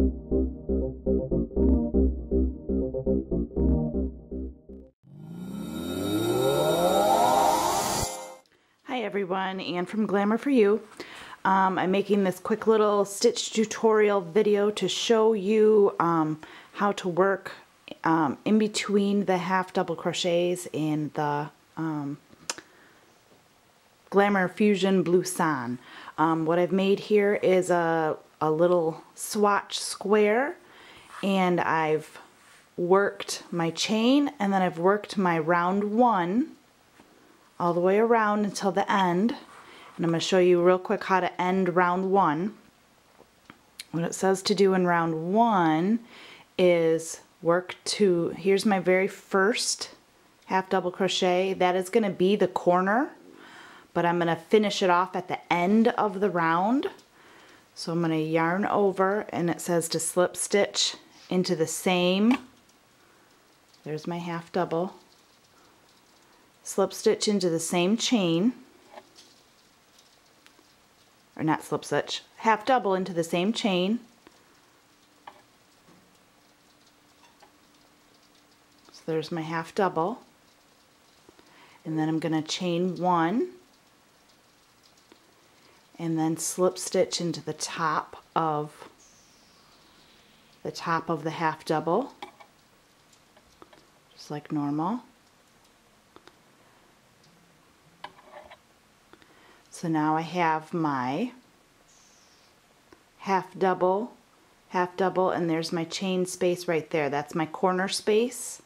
Hi everyone, Anne from Glamour for You. I'm making this quick little stitch tutorial video to show you how to work in between the half double crochets in the Glamour Fusion Blouson. What I've made here is a little swatch square, and I've worked my chain, and then I've worked my round one all the way around until the end. And I'm going to show you real quick how to end round one. What it says to do in round one is work to, here's my very first half double crochet. That is going to be the corner, but I'm going to finish it off at the end of the round. So I'm going to yarn over, and it says to slip stitch into the same, there's my half double, slip stitch into the same chain, or not slip stitch, half double into the same chain. So there's my half double, and then I'm going to chain one, and then slip stitch into the top of the half double, just like normal. So now I have my half double, and there's my chain space right there. That's my corner space.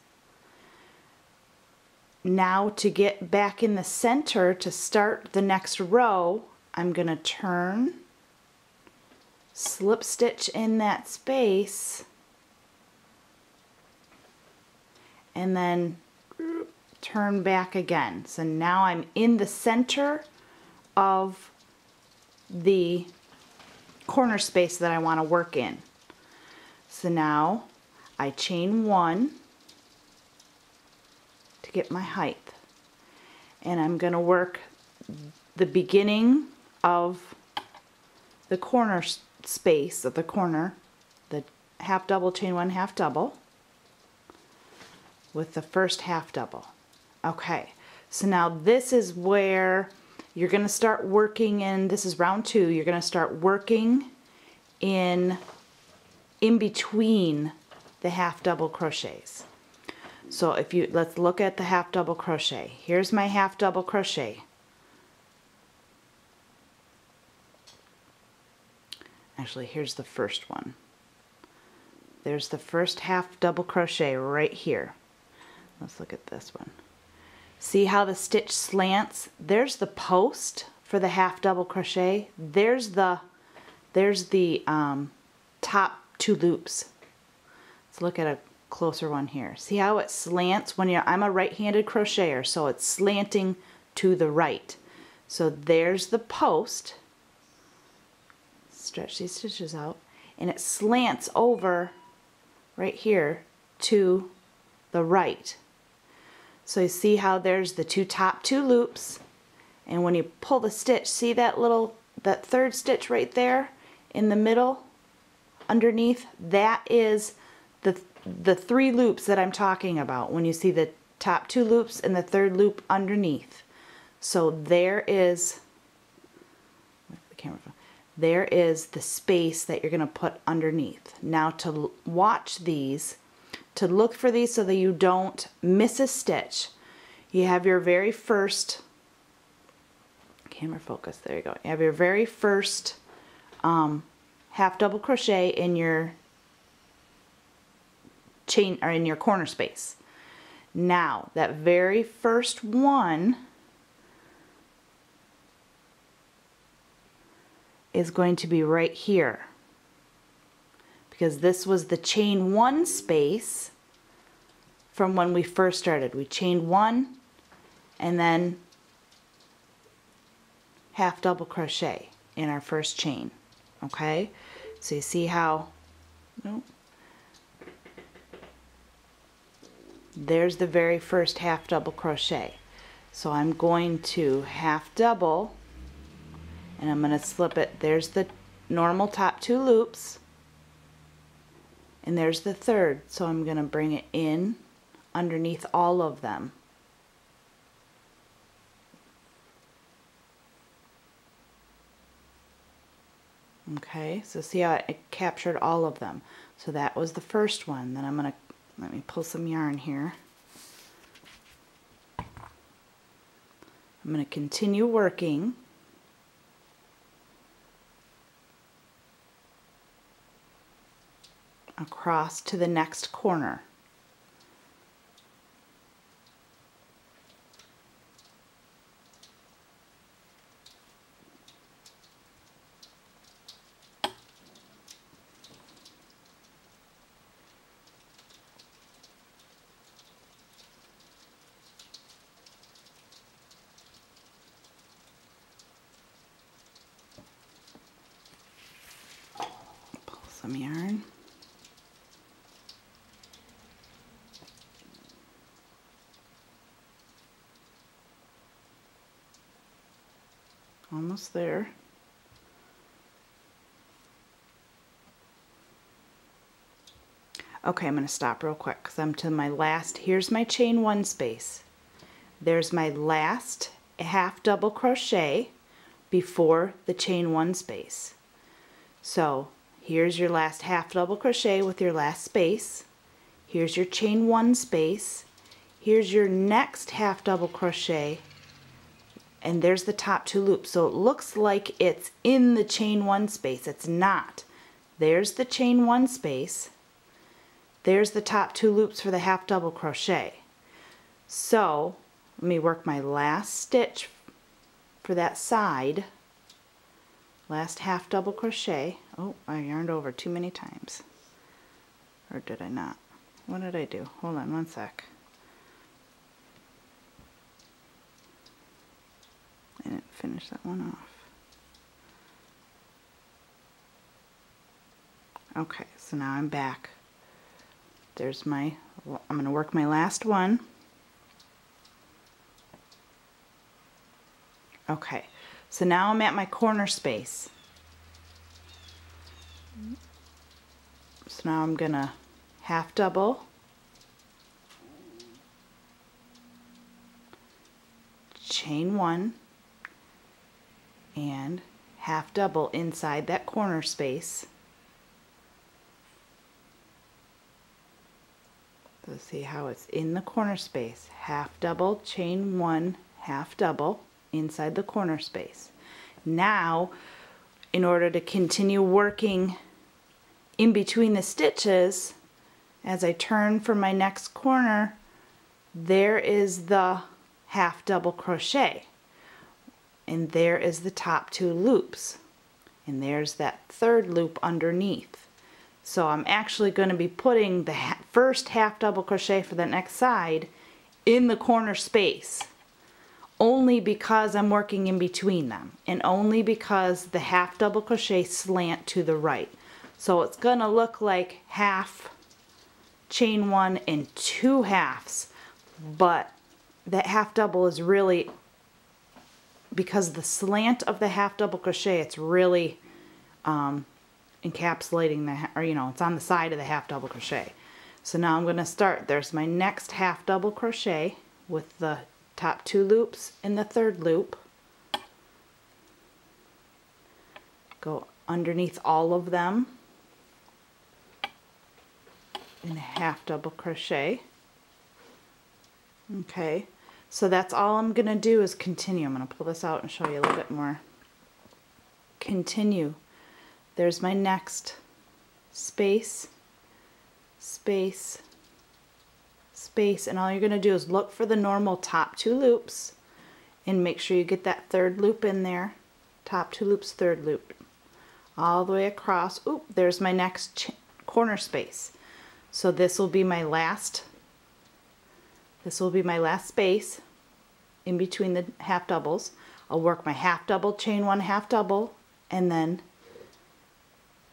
Now to get back in the center to start the next row, I'm going to turn, slip stitch in that space, and then turn back again. So now I'm in the center of the corner space that I want to work in. So now I chain one to get my height, and I'm going to work the beginning of the corner space of the corner, the half double, chain one, half double with the first half double. Okay, so now this is where you're going to start working in, this is round two, you're going to start working in between the half double crochets. So if you, let's look at the half double crochet. Here's my half double crochet. Actually, here's the first one. There's the first half double crochet right here. Let's look at this one. See how the stitch slants? There's the post for the half double crochet. There's the top two loops. Let's look at a closer one here. See how it slants when I'm a right-handed crocheter, so it's slanting to the right. So there's the post. Stretch these stitches out, and it slants over right here to the right. So you see how there's the top two loops, and when you pull the stitch, see that third stitch right there in the middle underneath? That is the three loops that I'm talking about when you see the top two loops and the third loop underneath. So there is the space that you're going to put underneath. Now to watch these, to look for these so that you don't miss a stitch, you have your very first, camera focus, there you go, you have your very first half double crochet in your chain, or in your corner space. Now that very first one is going to be right here, because this was the chain one space from when we first started. We chained one and then half double crochet in our first chain. Okay, so you see how, there's the very first half double crochet. So I'm going to half double, and I'm going to slip it. There's the normal top two loops, and there's the third. So I'm going to bring it in underneath all of them. Okay, so see how it captured all of them. So that was the first one. Then I'm going to, let me pull some yarn here. I'm going to continue working across to the next corner. Pull some yarn. Almost there. Okay, I'm going to stop real quick because I'm to my last. Here's my chain one space. There's my last half double crochet before the chain one space. So here's your last half double crochet with your last space. Here's your chain one space. Here's your next half double crochet, and there's the top two loops. So it looks like it's in the chain one space. It's not. There's the chain one space. There's the top two loops for the half double crochet. So let me work my last stitch for that side. Last half double crochet. Oh, I yarned over too many times. Or did I not? What did I do? Hold on one sec. I didn't finish that one off. Okay, so now I'm back. There's my, I'm going to work my last one. Okay, so now I'm at my corner space. So now I'm going to half double, chain one, and half double inside that corner space. So see how it's in the corner space. Half double, chain one, half double inside the corner space. Now, in order to continue working in between the stitches, as I turn for my next corner, there is the half double crochet. And there is the top two loops. And there's that third loop underneath. So I'm actually going to be putting the first half double crochet for the next side in the corner space, only because I'm working in between them, and only because the half double crochet slant to the right. So it's going to look like half chain one and two halves, but that half double is really, because the slant of the half double crochet, it's really encapsulating the, or you know, it's on the side of the half double crochet. So now I'm going to start. There's my next half double crochet with the top two loops in the third loop. Go underneath all of them in a half double crochet. Okay, so that's all I'm going to do is continue. I'm going to pull this out and show you a little bit more. Continue. There's my next space, space, space, and all you're going to do is look for the normal top two loops and make sure you get that third loop in there. Top two loops, third loop, all the way across. Oop, there's my next corner space. So this will be my last, space in between the half doubles. I'll work my half double, chain one, half double, and then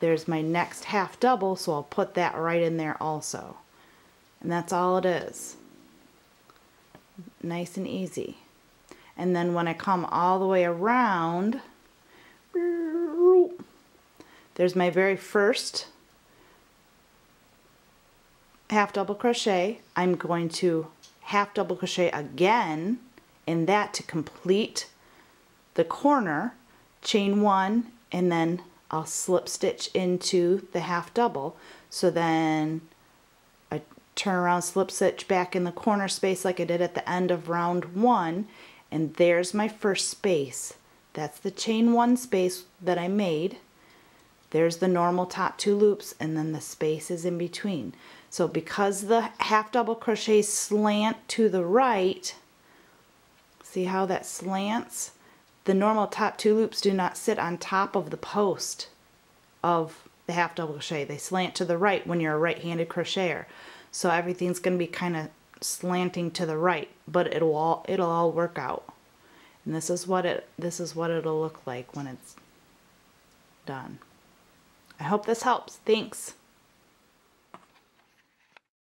there's my next half double, so I'll put that right in there also. And that's all it is. Nice and easy. And then when I come all the way around, there's my very first half double crochet, I'm going to half double crochet again in that to complete the corner, chain 1, and then I'll slip stitch into the half double. So then I turn around, slip stitch back in the corner space like I did at the end of round 1, and there's my first space. That's the chain 1 space that I made. There's the normal top 2 loops, and then the space is in between. So because the half double crochet slant to the right, see how that slants? The normal top 2 loops do not sit on top of the post of the half double crochet. They slant to the right when you're a right-handed crocheter. So everything's going to be kind of slanting to the right, but it'll all work out. And this is what it'll look like when it's done. I hope this helps. Thanks.